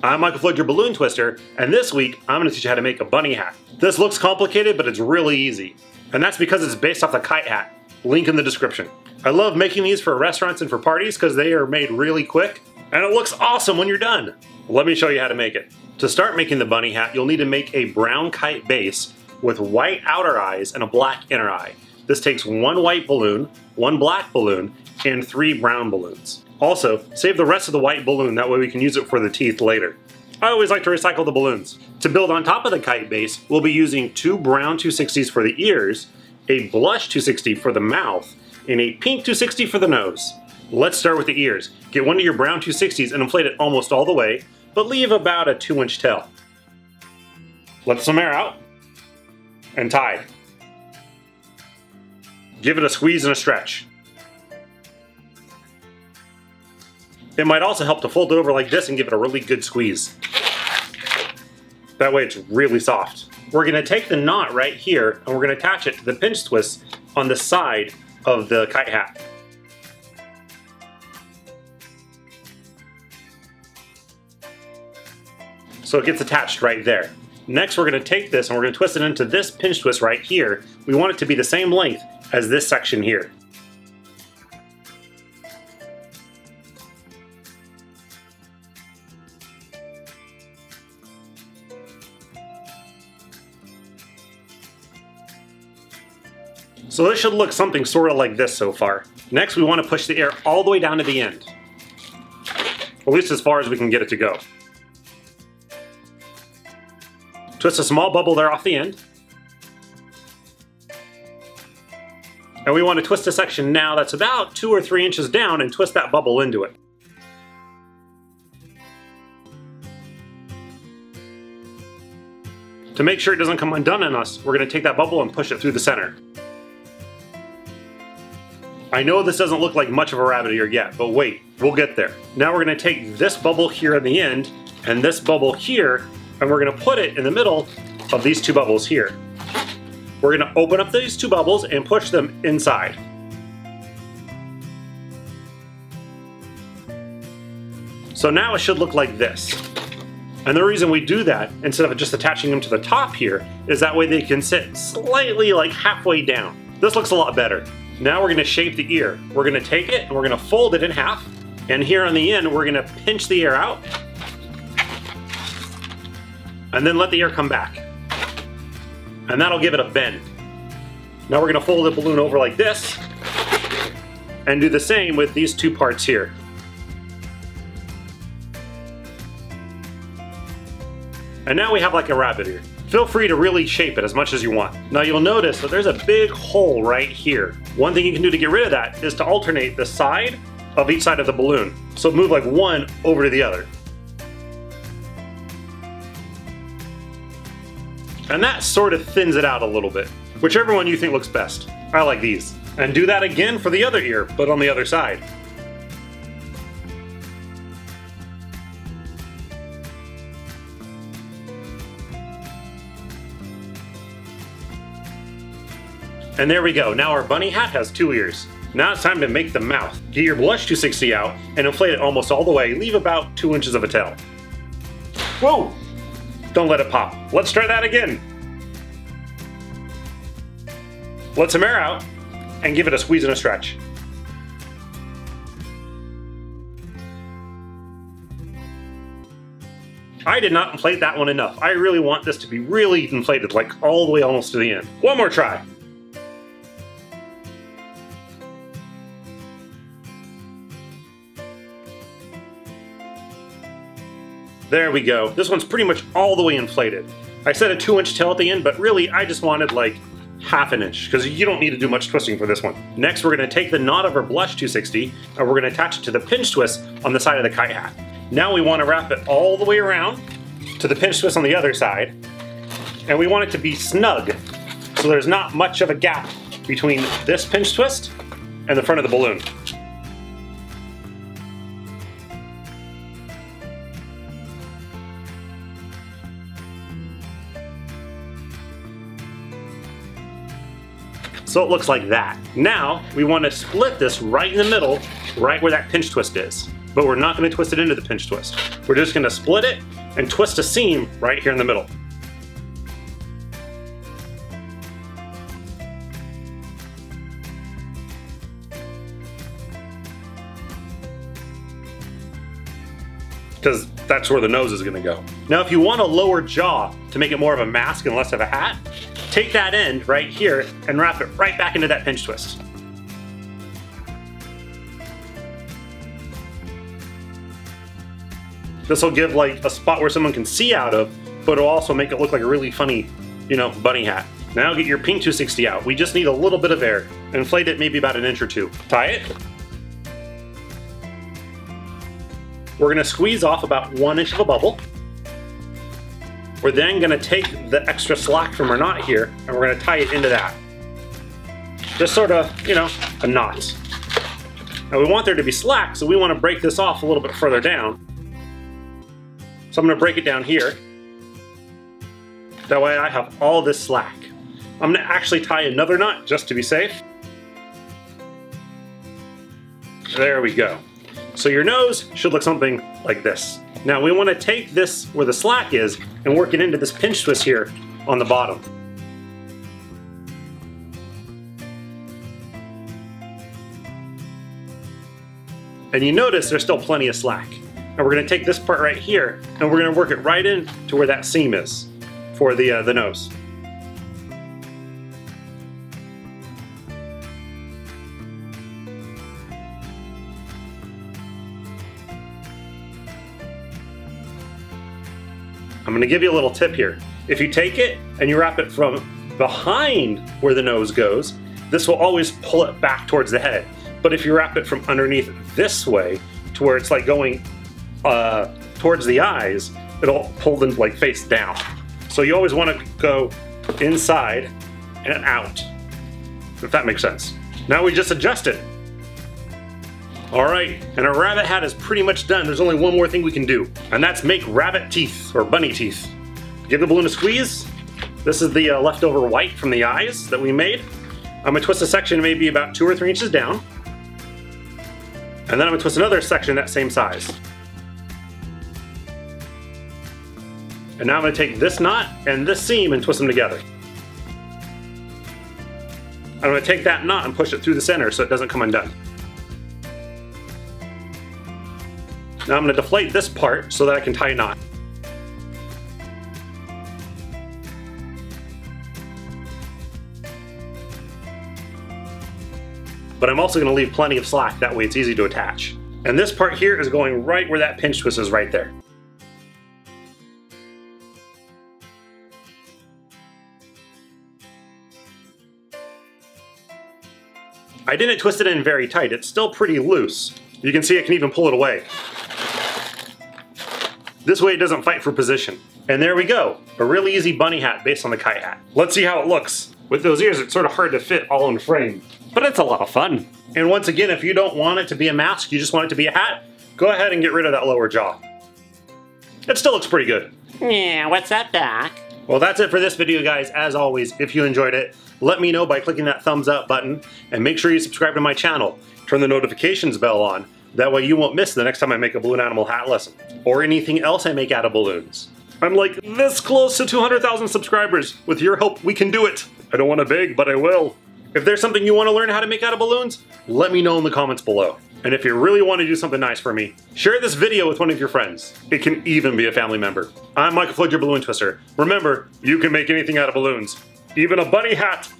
I'm Michael Floyd, your balloon twister, and this week I'm going to teach you how to make a bunny hat. This looks complicated, but it's really easy. And that's because it's based off the Kite Hat. Link in the description. I love making these for restaurants and for parties because they are made really quick, and it looks awesome when you're done. Let me show you how to make it. To start making the bunny hat, you'll need to make a brown kite base with white outer eyes and a black inner eye. This takes 1 white balloon, 1 black balloon, and 3 brown balloons. Also, save the rest of the white balloon, that way we can use it for the teeth later. I always like to recycle the balloons. To build on top of the kite base, we'll be using 2 brown 260s for the ears, a blush 260 for the mouth, and a pink 260 for the nose. Let's start with the ears. Get one of your brown 260s and inflate it almost all the way, but leave about a 2-inch tail. Let some air out, and tie. Give it a squeeze and a stretch. It might also help to fold it over like this and give it a really good squeeze. That way it's really soft. We're going to take the knot right here and we're going to attach it to the pinch twist on the side of the kite hat. So it gets attached right there. Next we're going to take this and we're going to twist it into this pinch twist right here. We want it to be the same length as this section here. So this should look something sort of like this so far. Next we want to push the air all the way down to the end. At least as far as we can get it to go. Twist a small bubble there off the end. And we want to twist a section now that's about 2 or 3 inches down and twist that bubble into it. To make sure it doesn't come undone on us, we're going to take that bubble and push it through the center. I know this doesn't look like much of a rabbit ear yet, but wait, we'll get there. Now we're going to take this bubble here at the end and this bubble here, and we're going to put it in the middle of these 2 bubbles here. We're going to open up these 2 bubbles and push them inside. So now it should look like this. And the reason we do that, instead of just attaching them to the top here, is that way they can sit slightly like halfway down. This looks a lot better. Now we're going to shape the ear. We're going to take it and we're going to fold it in half. And here on the end, we're going to pinch the ear out. And then let the ear come back. And that'll give it a bend. Now we're going to fold the balloon over like this. And do the same with these 2 parts here. And now we have like a rabbit ear. Feel free to really shape it as much as you want. Now you'll notice that there's a big hole right here. One thing you can do to get rid of that is to alternate the side of each side of the balloon. So move like one over to the other. And that sort of thins it out a little bit. Whichever one you think looks best. I like these. And do that again for the other ear, but on the other side. And there we go, now our bunny hat has 2 ears. Now it's time to make the mouth. Get your blush 260 out and inflate it almost all the way, leave about 2 inches of a tail. Whoa! Don't let it pop. Let's try that again. Let some air out and give it a squeeze and a stretch. I did not inflate that one enough. I really want this to be really inflated, like all the way almost to the end. One more try. There we go. This one's pretty much all the way inflated. I said a 2-inch tail at the end, but really I just wanted like ½ an inch because you don't need to do much twisting for this one. Next we're going to take the knot of our blush 260 and we're going to attach it to the pinch twist on the side of the kite hat. Now we want to wrap it all the way around to the pinch twist on the other side, and we want it to be snug so there's not much of a gap between this pinch twist and the front of the balloon. So it looks like that. Now, we want to split this right in the middle, right where that pinch twist is. but we're not going to twist it into the pinch twist. We're just going to split it and twist a seam right here in the middle. Because that's where the nose is going to go. Now if you want a lower jaw to make it more of a mask and less of a hat, take that end right here and wrap it right back into that pinch twist. This will give like a spot where someone can see out of, but it'll also make it look like a really funny, you know, bunny hat. Now get your pink 260 out. We just need a little bit of air. Inflate it maybe about 1 inch or 2. Tie it. We're gonna squeeze off about 1 inch of a bubble. We're then gonna take the extra slack from our knot here and we're gonna tie it into that. Just sort of, you know, a knot. Now we want there to be slack, so we wanna break this off a little bit further down. So I'm gonna break it down here. That way I have all this slack. I'm gonna actually tie another knot just to be safe. There we go. So your nose should look something like this. Now we want to take this where the slack is and work it into this pinch twist here on the bottom. And you notice there's still plenty of slack. And we're going to take this part right here and we're going to work it right in to where that seam is for the nose. I'm going to give you a little tip here. If you take it and you wrap it from behind where the nose goes, this will always pull it back towards the head. But if you wrap it from underneath this way to where it's like going towards the eyes, it'll pull them like face down. So you always want to go inside and out, if that makes sense. Now we just adjust it. All right, and our rabbit hat is pretty much done. There's only one more thing we can do, and that's make rabbit teeth or bunny teeth. Give the balloon a squeeze. This is the leftover white from the eyes that we made. I'm gonna twist a section maybe about 2 or 3 inches down, and then I'm gonna twist another section that same size. And now I'm gonna take this knot and this seam and twist them together. I'm gonna take that knot and push it through the center so it doesn't come undone. Now I'm going to deflate this part so that I can tie a knot. But I'm also going to leave plenty of slack, that way it's easy to attach. And this part here is going right where that pinch twist is right there. I didn't twist it in very tight, it's still pretty loose. You can see I can even pull it away. This way it doesn't fight for position. And there we go, a really easy bunny hat based on the Kite Hat. Let's see how it looks. With those ears, it's sort of hard to fit all in frame, but it's a lot of fun. And once again, if you don't want it to be a mask, you just want it to be a hat, go ahead and get rid of that lower jaw. It still looks pretty good. Yeah, what's up, Doc? Well, that's it for this video, guys. As always, if you enjoyed it, let me know by clicking that thumbs up button, and make sure you subscribe to my channel. Turn the notifications bell on. That way you won't miss the next time I make a balloon animal hat lesson, or anything else I make out of balloons. I'm like this close to 200,000 subscribers. With your help, we can do it. I don't want to beg, but I will. If there's something you want to learn how to make out of balloons, let me know in the comments below. And if you really want to do something nice for me, share this video with one of your friends. It can even be a family member. I'm Michael Floyd, your balloon twister. Remember, you can make anything out of balloons, even a bunny hat.